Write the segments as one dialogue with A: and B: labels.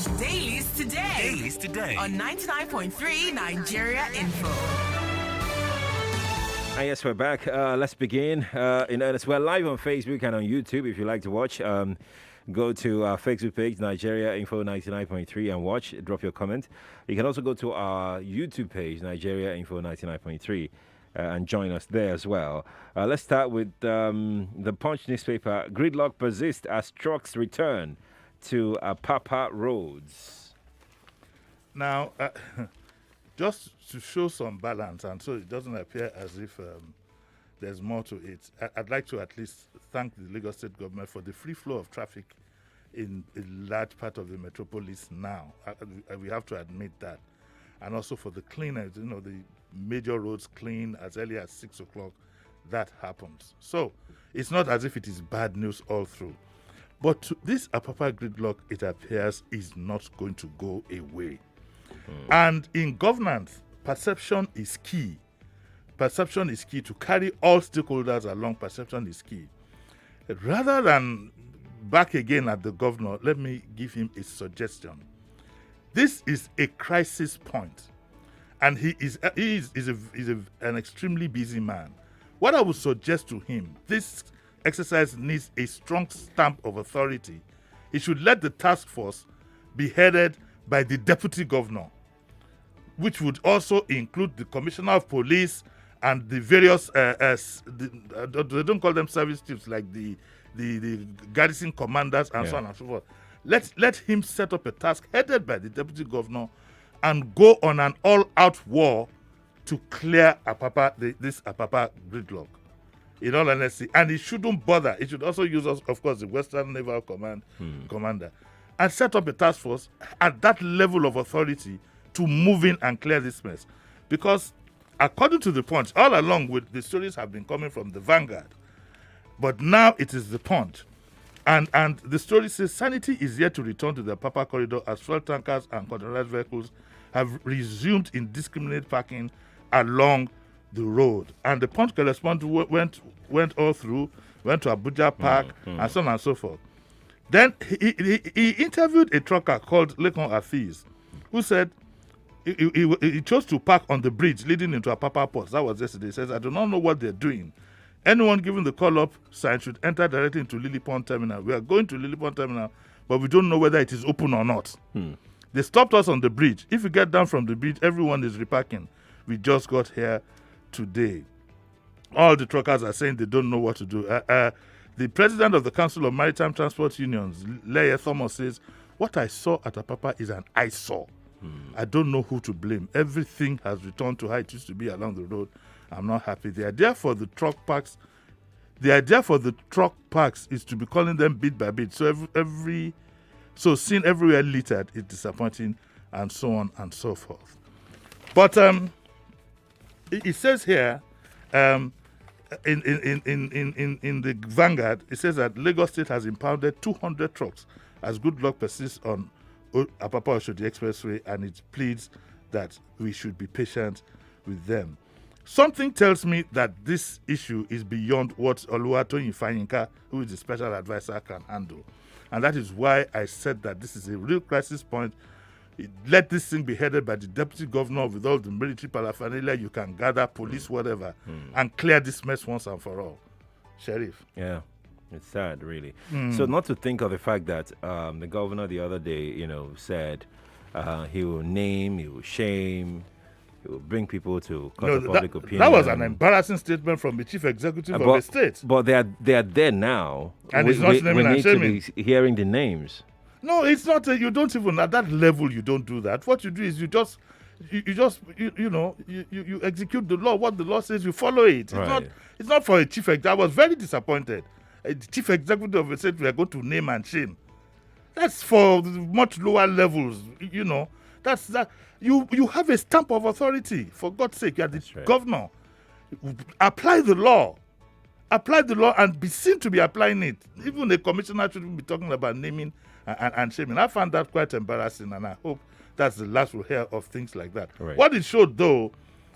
A: Dailies today.
B: Dailies today.
A: On 99.3 Nigeria Info.
C: Yes, we're back. Let's begin in earnest. We're live on Facebook and on YouTube if you like to watch. Go to our Facebook page, Nigeria Info 99.3, and watch. Drop your comment. You can also go to our YouTube page, Nigeria Info 99.3, and join us there as well. Let's start with the Punch newspaper. Gridlock persists as trucks return to Apapa roads.
D: Now, just to show some balance, and so it doesn't appear as if there's more to it, I'd like to at least thank the Lagos State government for the free flow of traffic in a large part of the metropolis now. We have to admit that. And also for the cleaners, the major roads clean as early as 6 o'clock. That happens. So it's not as if it is bad news all through. But this Apapa gridlock, it appears, is not going to go away. And in governance, perception is key. Perception is key. To carry all stakeholders along, perception is key. Rather than back again at the governor, let me give him a suggestion. This is a crisis point, and he is an extremely busy man. What I would suggest to him, this exercise needs a strong stamp of authority. He should let the task force be headed by the deputy governor, which would also include the commissioner of police and the various, they don't call them service chiefs, like the garrison commanders and so on and so forth. Let him set up a task headed by the deputy governor and go on an all-out war to clear Apapa, this Apapa gridlock. In all honesty, and he shouldn't bother. He should also use, of course, the Western Naval Command commander, and set up a task force at that level of authority to move in and clear this mess. Because according to the Punch, all along with the stories have been coming from the Vanguard, but now it is the Punch. And the story says sanity is yet to return to the Apapa corridor as fuel tankers and containerized vehicles have resumed indiscriminate parking along the road. And the Punch correspondent went all through, went to Abuja Park, and so on and so forth. Then he interviewed a trucker called Lekon Afiz, who said he chose to park on the bridge leading into Apapa Port. That was yesterday. He says, I do not know what they're doing. Anyone given the call-up sign should enter directly into Lily Pond Terminal. We are going to Lily Pond Terminal, but we don't know whether it is open or not. They stopped us on the bridge. If you get down from the bridge, everyone is reparking. We just got here today. All the truckers are saying they don't know what to do. The president of the Council of Maritime Transport Unions, Leye Thomas, says, what I saw at Apapa is an eyesore. I don't know who to blame. Everything has returned to how it used to be along the road. I'm not happy. The idea for the truck parks is to be calling them bit by bit. So so seen everywhere littered is disappointing, and so on and so forth. But it says here, in the Vanguard, it says that Lagos State has impounded 200 trucks as good luck persists on Apapa Oshodi Expressway, and it pleads that we should be patient with them. Something tells me that this issue is beyond what Oluwatoyin Fayinka, who is the special advisor, can handle. And that is why I said that this is a real crisis point. Let this thing be headed by the deputy governor with all the military paraphernalia you can gather, police, whatever, and clear this mess once and for all. Sheriff.
C: Yeah, it's sad, really. So not to think of the fact that the governor the other day, said he will name, he will shame, he will bring people to court of public opinion.
D: That was an embarrassing statement from the chief executive of the state.
C: But they are there now.
D: And it's not naming and shaming.
C: We need to be hearing the names.
D: No, it's not. You don't even at that level. You don't do that. What you do is you execute the law. What the law says, you follow it. It's not for a chief executive. I was very disappointed. The chief executive of the state, we are going to name and shame. That's for much lower levels. That's that. You have a stamp of authority. For God's sake, you are the governor. Apply the law. Apply the law and be seen to be applying it. Even a commissioner shouldn't be talking about naming and shaming. I found that quite embarrassing, and I hope that's the last we'll hear of things like that.
C: Right.
D: What it showed, though,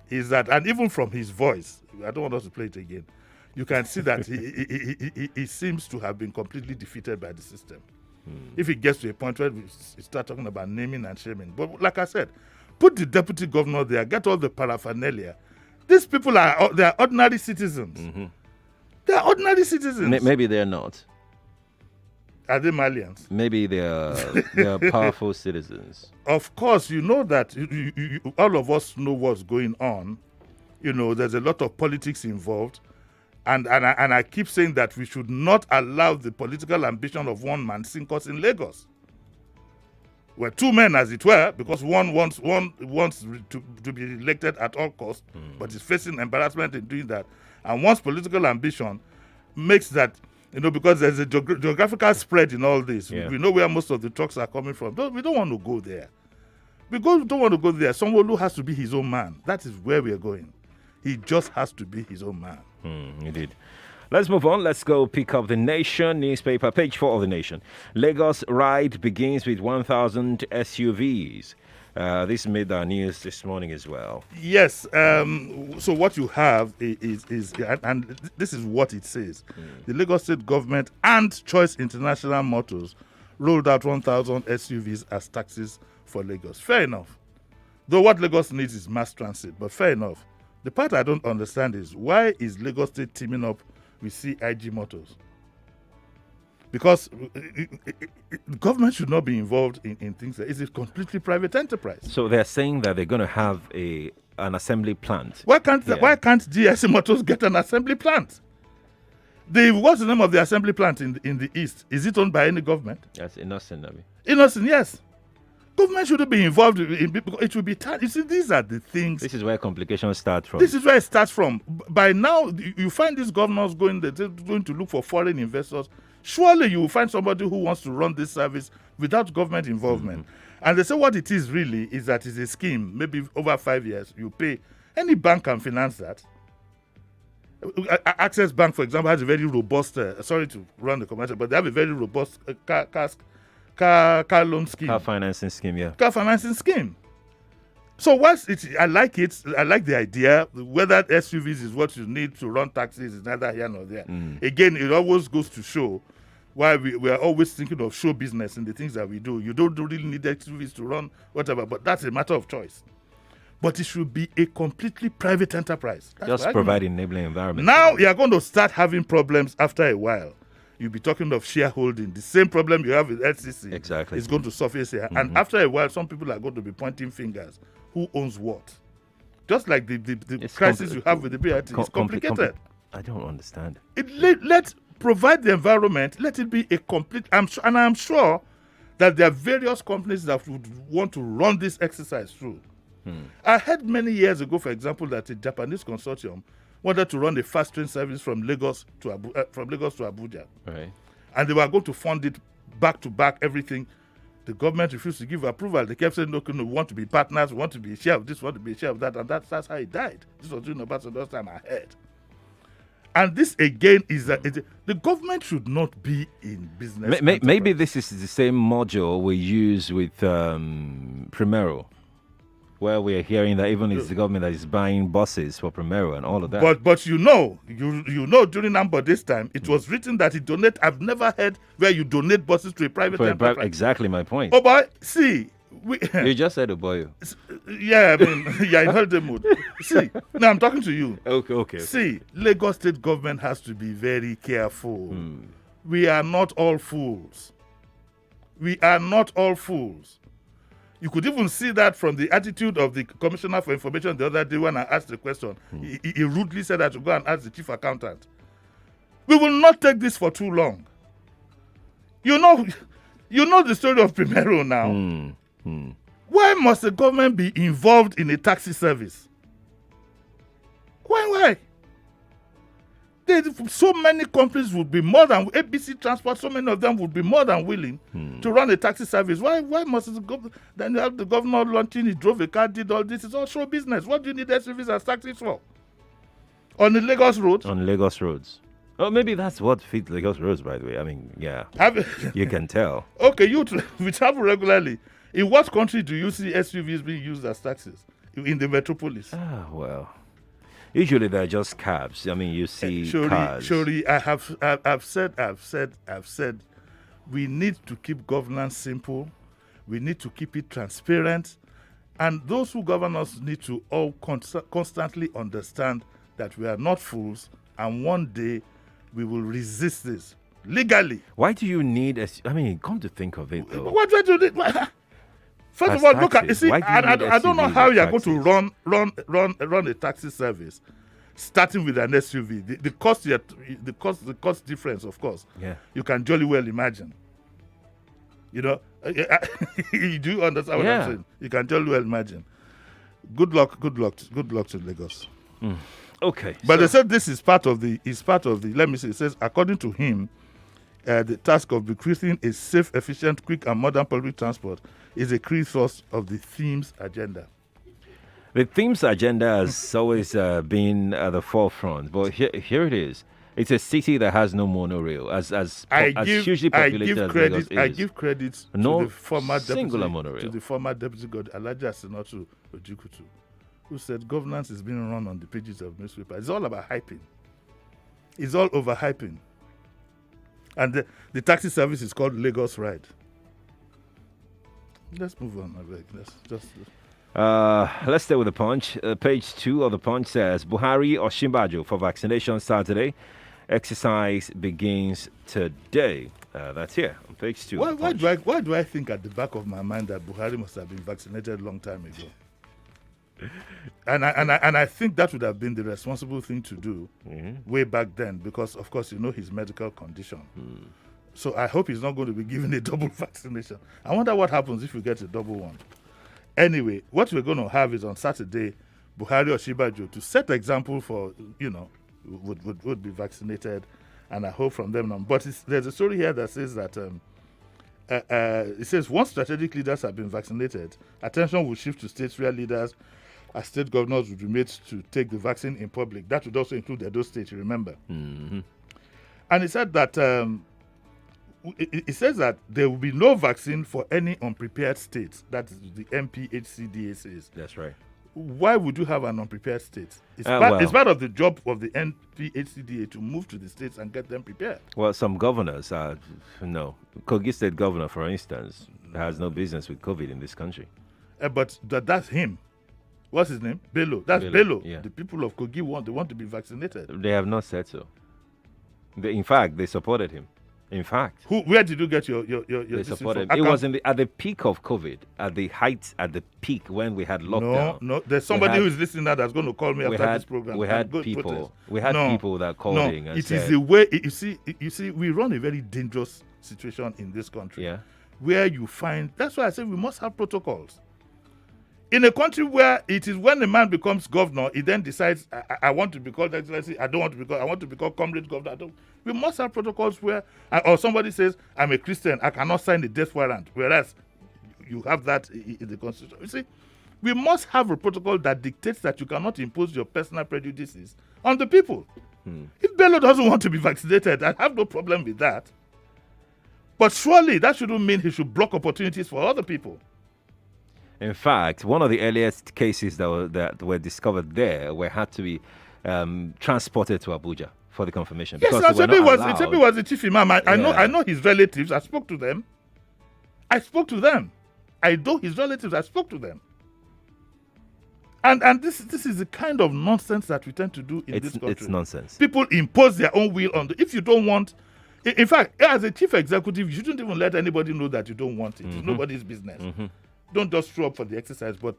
D: is that, and even from his voice, I don't want us to play it again, you can see that he seems to have been completely defeated by the system. If it gets to a point where we start talking about naming and shaming. But like I said, put the deputy governor there, get all the paraphernalia. These people they are ordinary citizens. They are ordinary citizens.
C: Maybe they're not.
D: Are they Malians?
C: Maybe they are powerful citizens.
D: Of course, you know that all of us know what's going on. You know, there's a lot of politics involved. And I keep saying that we should not allow the political ambition of one man sink us in Lagos. We're two men, as it were, because one wants to be elected at all costs, but is facing embarrassment in doing that. And one's political ambition makes that, because there's a geographical spread in all this.
C: Yeah.
D: We know where most of the trucks are coming from. We don't want to go there. We don't want to go there. Someone who has to be his own man. That is where we are going. He just has to be his own man.
C: Indeed. Let's move on. Let's go pick up the Nation newspaper, page 4 of the Nation. Lagos ride begins with 1,000 SUVs. This made our news this morning as well.
D: Yes. So what you have is and this is what it says. The Lagos State government and Choice International Motors rolled out 1,000 SUVs as taxis for Lagos. Fair enough. Though what Lagos needs is mass transit, but fair enough. The part I don't understand is, why is Lagos State teaming up with CIG Motors? Because the government should not be involved in things. It's a completely private enterprise.
C: So they're saying that they're going to have an assembly plant.
D: Why can't GSC Motors get an assembly plant? What's the name of the assembly plant in the east? Is it owned by any government?
C: That's innocent,
D: Innocent, yes. Government shouldn't be involved in because it will be you see, these are the things.
C: This is where complications start from.
D: This is where it starts from. By now, you find these governors going to look for foreign investors. Surely you will find somebody who wants to run this service without government involvement. And they say what it is really is that it's a scheme. Maybe over 5 years, you pay. Any bank can finance that. Access Bank, for example, has a very robust, sorry to run the commercial, but they have a very robust car loan scheme.
C: Car financing scheme, yeah.
D: Car financing scheme. So I like it. I like the idea. Whether SUVs is what you need to run taxis is neither here nor there. Again, it always goes to show why we are always thinking of show business in the things that we do. You don't really need SUVs to run whatever, but that's a matter of choice. But it should be a completely private enterprise. That's
C: just provide enabling environment.
D: Now you're going to start having problems after a while. You'll be talking of shareholding. The same problem you have with LCC
C: exactly
D: is going to surface here. And after a while, some people are going to be pointing fingers. Who owns what? Just like the crisis you have with the BRT. It's complicated.
C: I don't understand.
D: Let's provide the environment. Let it be a complete... I'm sure that there are various companies that would want to run this exercise through. I heard many years ago, for example, that a Japanese consortium wanted to run a fast train service from Lagos to Abuja.
C: Right. And
D: they were going to fund it back to back, everything. The government refused to give approval. They kept saying, "Look, we want to be partners, we want to be a share of this, we want to be a share of that," and that's how it died. This was during Obasanjo's time, I heard. And this again is that the government should not be in business.
C: Maybe this is the same module we use with Primero, where we are hearing that even it's the government that is buying buses for Primero and all of that.
D: But you know, during Amber this time, it was written that it donate. I've never heard where you donate buses to a private enterprise.
C: Exactly my point.
D: Oh boy, see.
C: You just said, "Oh boy."
D: Yeah, I mean, yeah, in holiday mood. See, now I'm talking to you.
C: Okay.
D: See, Lagos State government has to be very careful. We are not all fools. We are not all fools. You could even see that from the attitude of the Commissioner for Information the other day when I asked the question. He rudely said I should go and ask the chief accountant. We will not take this for too long. You know the story of Primero now. Why must the government be involved in a taxi service? Why? So many companies would be more than ABC Transport. So many of them would be more than willing to run a taxi service. Why must the government? Then you have the governor launching. He drove a car, did all this. It's all show business. What do you need SUVs as taxis for? On the Lagos roads.
C: On Lagos roads. Oh, maybe that's what feeds Lagos roads. By the way, I mean, yeah, you can tell.
D: Okay, we travel regularly. In what country do you see SUVs being used as taxis? In the metropolis.
C: Well. Usually they're just cabs. I mean, you see cars.
D: Surely, I've said We need to keep governance simple. We need to keep it transparent. And those who govern us need to all constantly understand that we are not fools, and one day we will resist this legally.
C: Why do you need come to think of it, though.
D: What do I do? First
C: As
D: of all, look at,
C: taxes,
D: you see,
C: why do you need
D: I don't know
C: SUVs
D: how
C: as
D: you're going to
C: taxis?
D: run a taxi service starting with an SUV. The cost difference, of course.
C: Yeah.
D: You can jolly well imagine. You know, you do understand what
C: Yeah.
D: I'm saying? You can jolly well imagine. Good luck to Lagos.
C: Okay.
D: But they said this is part of the. Let me see. It says according to him, the task of bequeathing a safe, efficient, quick, and modern public transport is a key source of the theme's agenda.
C: The theme's agenda has always been at the forefront, but here it is. It's a city that has no monorail, as hugely populated as Lagos is.
D: I give credit
C: No
D: to the former
C: singular
D: deputy,
C: monorail.
D: to the former deputy god Alhaji Asinatu Ojikutu, who said governance is being run on the pages of newspaper. It's all about hyping. It's all over hyping. And the taxi service is called Lagos Ride. Let's move on, I beg.
C: Let's stay with the Punch. Page 2 of the Punch says Buhari or Shimbajo for vaccination Saturday. Exercise begins today. That's here on page 2.
D: Why do I think at the back of my mind that Buhari must have been vaccinated a long time ago? And I think that would have been the responsible thing to do way back then, because of course you know his medical condition. So I hope he's not going to be given a double vaccination. I wonder what happens if we get a double one. Anyway, what we're going to have is on Saturday, Buhari or Shimbajo to set example for, would be vaccinated, and I hope from them on. But there's a story here that says that it says once strategic leaders have been vaccinated, attention will shift to states where leaders as state governors would be made to take the vaccine in public. That would also include those states, you remember.
C: Mm-hmm.
D: And it said that it says that there will be no vaccine for any unprepared states. That is the NPHCDA says.
C: That's right.
D: Why would you have an unprepared state? It's part of the job of the NPHCDA to move to the states and get them prepared.
C: Well, some governors Kogi State governor, for instance, has no business with COVID in this country.
D: But that's him. What's his name? Bello. That's Bello.
C: Yeah.
D: The people of Kogi want to be vaccinated.
C: They have not said so. In fact, they supported him. In fact,
D: where did you get your
C: they supported? It was at the peak of COVID, at the peak when we had lockdown.
D: No, there's somebody who is listening now that's going to call me after this program.
C: We had people that called in and said,
D: it is the way. You see, we run a very dangerous situation in this country.
C: Yeah.
D: Where you find, that's why I say we must have protocols. In a country where it is when a man becomes governor, he then decides, I want to be called excellency, I don't want to be called, I want to be called comrade governor. We must have protocols where, or somebody says, I'm a Christian, I cannot sign a death warrant, whereas you have that in the Constitution. You see, we must have a protocol that dictates that you cannot impose your personal prejudices on the people. If Bello doesn't want to be vaccinated, I have no problem with that. But surely that shouldn't mean he should block opportunities for other people.
C: In fact, one of the earliest cases that were discovered there had to be transported to Abuja for the confirmation.
D: Yes, Asebi was the chief imam. I know his relatives. I spoke to them. I know his relatives. I spoke to them. And this is the kind of nonsense that we tend to do in this country.
C: It's nonsense.
D: People impose their own will on if you don't want. In fact, as a chief executive, you shouldn't even let anybody know that you don't want it. It's nobody's business. Don't just show up for the exercise, but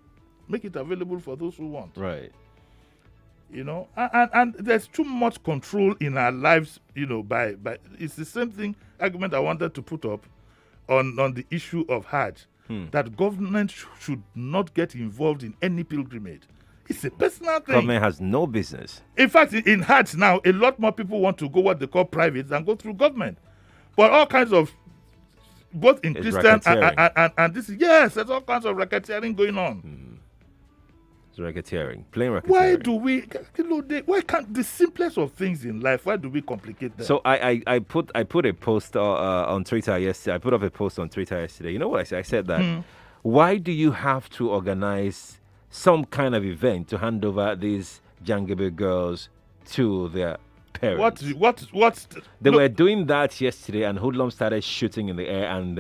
D: make it available for those who want.
C: Right.
D: And there's too much control in our lives, by it's the same argument I wanted to put up on the issue of Hajj, that government should not get involved in any pilgrimage. It's a personal thing.
C: Government has no business.
D: In fact, in Hajj now, a lot more people want to go what they call private than go through government. But all kinds of, both in Christian and this, yes, there's all kinds of racketeering going on.
C: It's racketeering, plain racketeering.
D: Why can't the simplest of things in life, why do we complicate them?
C: So I put a post on Twitter yesterday. I put up a post on Twitter yesterday. You know what I said? I said that why do you have to organize some kind of event to hand over these Jangibe girls to their parents. They were doing that yesterday, and hoodlums started shooting in the air, and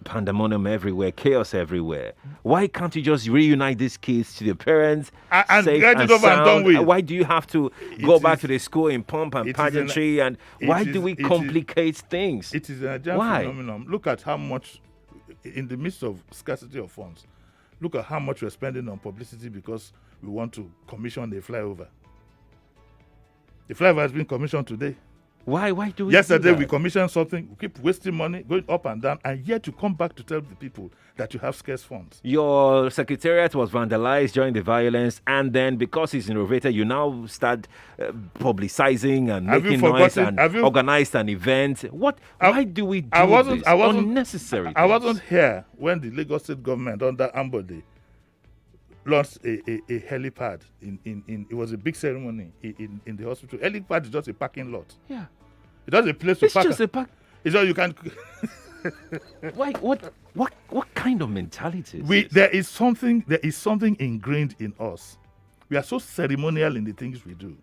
C: pandemonium everywhere, chaos everywhere. Why can't you just reunite these kids to their parents?
D: And
C: safe
D: get it over and done with?
C: Why do you have to go back to the school in pomp and pageantry? And why do we complicate things?
D: It is a phenomenon. Look at how much, in the midst of scarcity of funds, look at how much we're spending on publicity because we want to commission a flyover. The flyover has been commissioned today.
C: Why do we
D: Yesterday
C: do that?
D: we commissioned something, we keep wasting money, going up and down, and yet you come back to tell the people that you have scarce funds.
C: Your secretariat was vandalized during the violence, and then because it's innovated, you now start publicizing and making noise and organized an event. Why do we do this? Unnecessary.
D: I wasn't here when the Lagos State government under Ambode launched a helipad in it was a big ceremony in the hospital. Helipad is just a parking lot.
C: Yeah.
D: It's just a place to park.
C: It's just a park.
D: It's all you can.
C: Why? What kind of mentality is this?
D: There is something ingrained in us. We are so ceremonial in the things we do.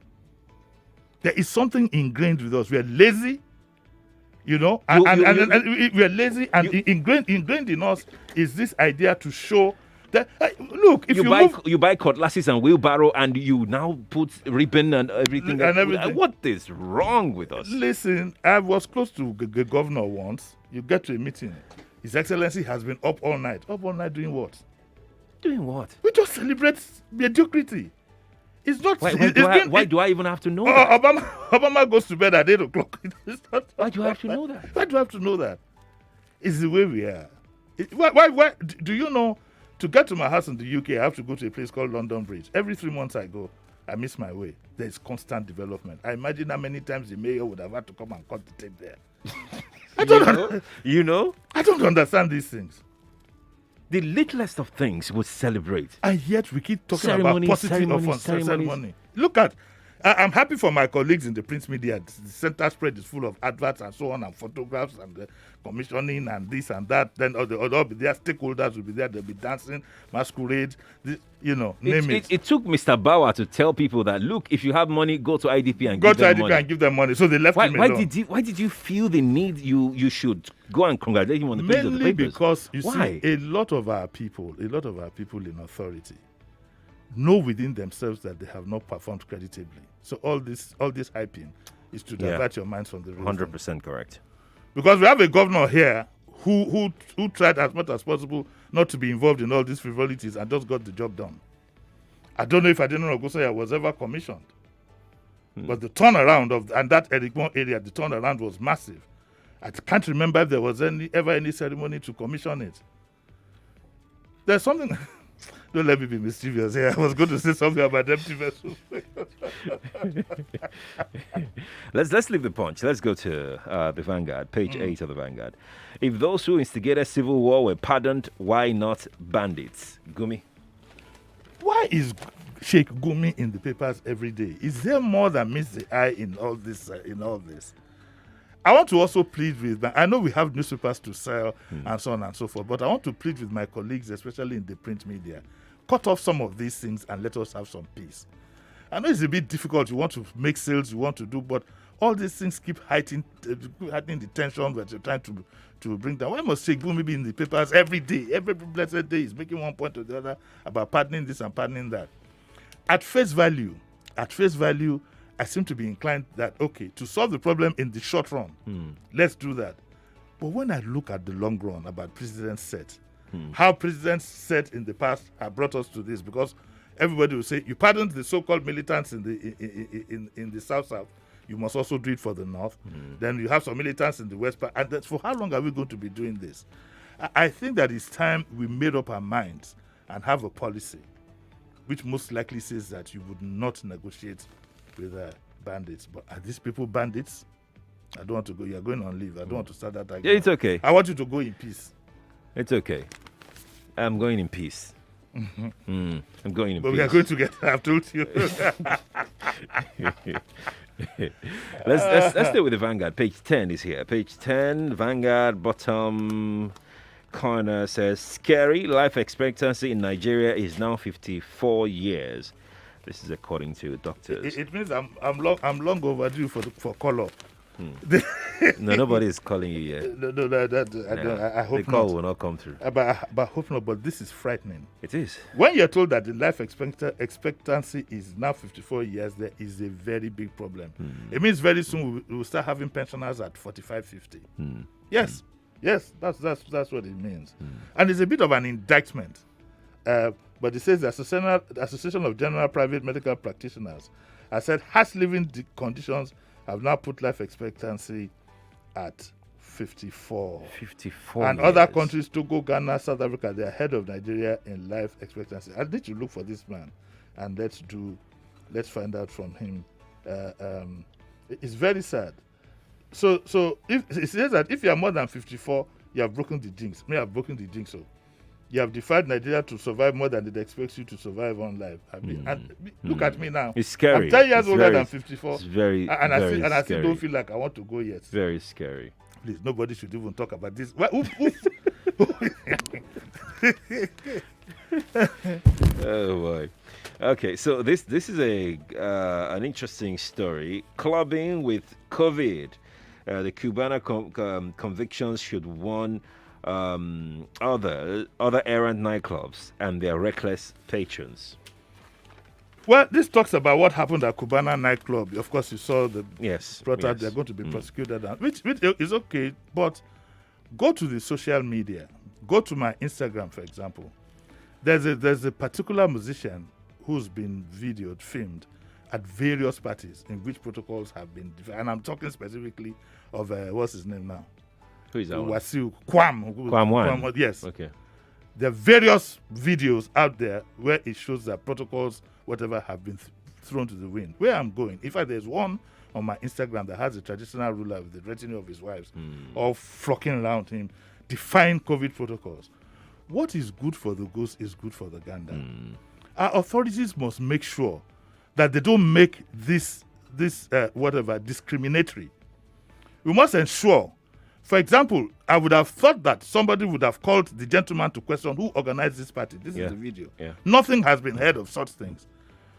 D: There is something ingrained with us. We are lazy, and we are lazy, and ingrained in us is this idea to show that look, if
C: you buy cutlasses and wheelbarrow, and you now put ribbon and everything. What is wrong with us?
D: Listen, I was close to the governor once. You get to a meeting, His Excellency has been up all night. Up all night doing what?
C: Doing what?
D: We just celebrate mediocrity. It's not.
C: Why do I even have to know that?
D: Obama goes to bed at 8 o'clock.
C: Why do I have to know that?
D: Why do I have to know that? It's the way we are. Why? Do you know? To get to my house in the UK, I have to go to a place called London Bridge. Every 3 months I go, I miss my way. There's constant development. I imagine how many times the mayor would have had to come and cut the tape there. I don't understand these things.
C: The littlest of things would celebrate.
D: And yet we keep talking about positive ceremony. Look at, I'm happy for my colleagues in the print media. The center spread is full of adverts and so on, and photographs and commissioning and this and that. Then all the stakeholders will be there. They'll be dancing, masquerade, name it.
C: It took Mr. Bauer to tell people that, look, if you have money, go to IDP and
D: give them money. So they left him alone.
C: Why did you feel the need you should go and congratulate him on the page of the papers?
D: Mainly because, see, a lot of our people in authority know within themselves that they have not performed creditably. So all this hyping is to divert your minds from the real
C: 100% correct.
D: Because we have a governor here who tried as much as possible not to be involved in all these frivolities and just got the job done. I don't know if Adenoro Ogunsoya was ever commissioned. But the turnaround and that Erikmon area, the turnaround was massive. I can't remember if there was ever any ceremony to commission it. There's something. Don't let me be mischievous here. I was going to say something about empty vessels.
C: Let's leave the Punch. Let's go to the Vanguard, page 8 of the Vanguard. If those who instigated civil war were pardoned, why not bandits? Gumi?
D: Why is Sheikh Gumi in the papers every day? Is there more than meets the eye in all this? I want to also plead with, I know we have newspapers to sell and so on and so forth, but I want to plead with my colleagues, especially in the print media. Cut off some of these things and let us have some peace. I know it's a bit difficult. You want to make sales, you want to do, but all these things keep heightening the tension that you're trying to bring down. Why must Sheikh Gumi be in the papers every day? Every blessed day is making one point or the other about pardoning this and pardoning that. At face value, I seem to be inclined that, okay, to solve the problem in the short run, let's do that. But when I look at the long run about President Set, how President Set in the past have brought us to this, because everybody will say, you pardoned the so-called militants in the South, you must also do it for the North. Then you have some militants in the West, and that's for how long are we going to be doing this? I think that it's time we made up our minds and have a policy which most likely says that you would not negotiate with bandits. But are these people bandits? I don't want to go. You're going on leave. I don't want to start that argument.
C: Yeah, it's okay.
D: I want you to go in peace.
C: It's okay. I'm going in peace. I'm going in
D: but
C: peace.
D: We are going together. I've told you.
C: Let's stay with the Vanguard. Page 10 is here. Page 10, Vanguard, bottom corner says, scary life expectancy in Nigeria is now 54 years. This is according to doctors.
D: It means I'm long overdue for color.
C: No, nobody is calling you yet.
D: I hope
C: the call
D: not.
C: will not come through.
D: But I hope not. But this is frightening.
C: It is.
D: When you're told that the life expectancy is now 54 years, there is a very big problem. It means very soon we will start having pensioners at 45, 50. Yes, that's what it means. And it's a bit of an indictment. But it says the Association of General Private Medical Practitioners has said harsh living conditions have now put life expectancy at 54.
C: 54
D: And
C: years.
D: other countries, Togo, Ghana, South Africa, they are ahead of Nigeria in life expectancy. I need to look for this man and let's find out from him. It's very sad. So if it says that if you are more than 54, you have broken the jinx. Me, I've broken the jinx. So you have defied Nigeria to survive more than it expects you to survive on life. I mean, and look at me now.
C: It's scary.
D: I'm 10 years
C: It's
D: older
C: very-
D: than 54.
C: It's very,
D: and
C: very
D: I still
C: scary.
D: don't feel like I want to go yet.
C: Very scary.
D: Please, nobody should even talk about this.
C: Oh boy. Okay, so this is an interesting story. Clubbing with COVID. The Cubana convictions should warn other errant nightclubs and their reckless patrons.
D: Well, this talks about what happened at Cubana nightclub. Of course, you saw the protest.
C: yes.
D: They're going to be prosecuted, which is okay. But go to the social media. Go to my Instagram, for example. There's a particular musician who's been filmed at various parties in which protocols have been defined. And I'm talking specifically of what's his name now?
C: Who is that one?
D: Wasiu Kwam.
C: Kwam.
D: Yes.
C: Okay.
D: There are various videos out there where it shows that protocols, whatever, have been thrown to the wind. Where I'm going, in fact, there's one on my Instagram that has a traditional ruler with the retinue of his wives, all flocking around him, defying COVID protocols. What is good for the goose is good for the gander. Our authorities must make sure that they don't make this discriminatory. We must ensure. For example, I would have thought that somebody would have called the gentleman to question who organized this party. This is the video.
C: Yeah.
D: Nothing has been heard of such things.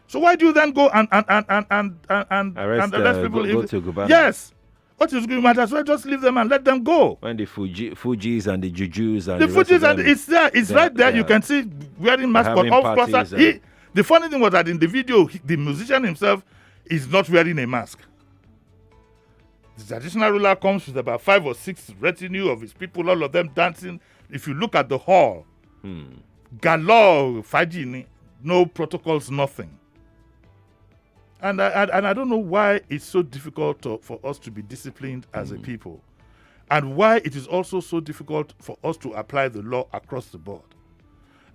D: So why do you then go and
C: Arrest
D: people?
C: go to Cubana.
D: Yes. What is going to matter? So just leave them and let them go.
C: When the Fujis and the Jujus and
D: The
C: the rest of
D: Fujis and
C: them,
D: it's there. It's right there. You can see wearing masks. But
C: having
D: all
C: parties
D: plus
C: and-
D: the funny thing was that in the video, the musician himself is not wearing a mask. The traditional ruler comes with about 5 or 6 retinue of his people, all of them dancing. If you look at the hall, galore, fajini, no protocols, nothing. And I don't know why it's so difficult for us to be disciplined as a people, and why it is also so difficult for us to apply the law across the board.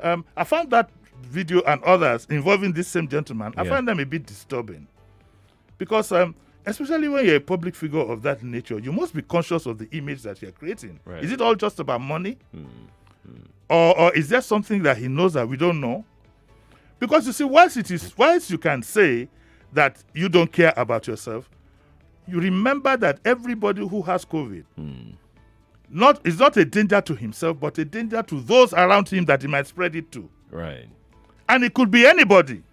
D: I found that video and others involving this same gentleman, I find them a bit disturbing. Because especially when you're a public figure of that nature, you must be conscious of the image that you're creating.
C: Right.
D: Is it all just about money? Or is there something that he knows that we don't know? Because you see, whilst you can say that you don't care about yourself, you remember that everybody who has COVID is not a danger to himself, but a danger to those around him that he might spread it to.
C: Right.
D: And it could be anybody.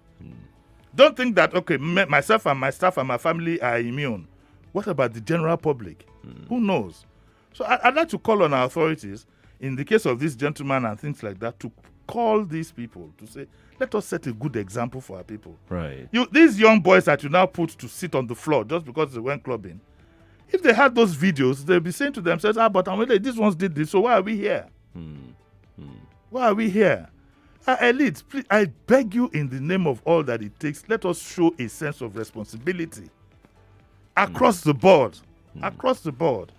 D: Don't think that, okay, myself and my staff and my family are immune. What about the general public? Who knows? So I'd like to call on our authorities, in the case of this gentleman and things like that, to call these people to say, let us set a good example for our people.
C: Right.
D: These young boys that you now put to sit on the floor just because they went clubbing, if they had those videos, they'll be saying to themselves, but these ones did this, so why are we here? Why are we here? Elite, please, I beg you, in the name of all that it takes, let us show a sense of responsibility across the board. Across the board.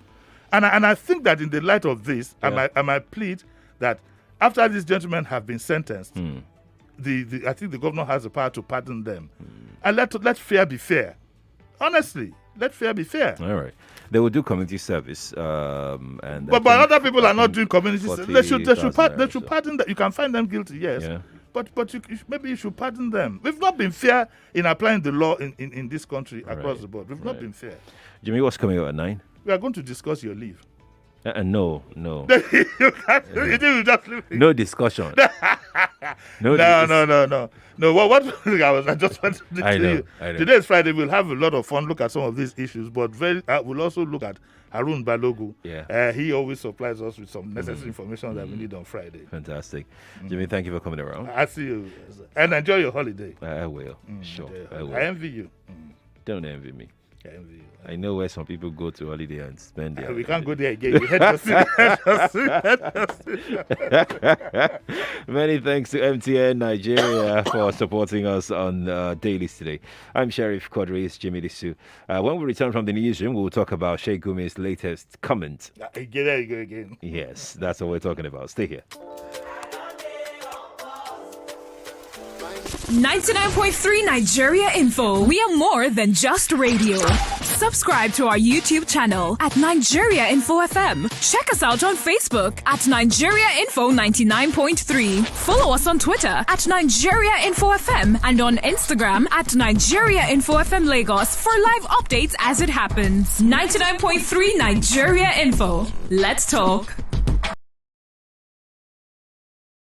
D: And I think that in the light of this, I might plead that after these gentlemen have been sentenced, I think the governor has the power to pardon them. And let fair be fair. Honestly, let fair be fair.
C: All right. They will do community service. But
D: other people are not doing community service. They should
C: pardon
D: pardon them. You can find them guilty, yes. Yeah. But maybe you should pardon them. We've not been fair in applying the law in this country across the board. We've not been fair.
C: Jimmy, what's coming up at 9?
D: We are going to discuss your leave.
C: No.
D: You just leave.
C: No discussion. No.
D: No, what I just wanted to tell you.
C: I know.
D: Today is Friday. We'll have a lot of fun. Look at some of these issues, but we'll also look at Harun Balogu.
C: Yeah.
D: He always supplies us with some necessary information that we need on Friday.
C: Fantastic. Jimmy, thank you for coming around.
D: I see you. And enjoy your holiday.
C: I will. Sure. I will.
D: I envy you.
C: Don't envy me.
D: I envy you.
C: I know where some people go to holiday and spend their
D: We can't go there again. You had to see.
C: Many thanks to MTN Nigeria for supporting us on Dailies today. I'm Sheriff Quadry, it's Jimi Disu. When we return from the newsroom, we'll talk about Sheikh Gumi's latest comment.
D: There you go again.
C: Yes, that's what we're talking about. Stay here.
A: 99.3 Nigeria Info. We are more than just radio. Subscribe to our YouTube channel at Nigeria Info FM. Check us out on Facebook at Nigeria Info 99.3. Follow us on Twitter at Nigeria Info FM and on Instagram at Nigeria Info FM Lagos for live updates as it happens. 99.3 Nigeria Info. Let's talk.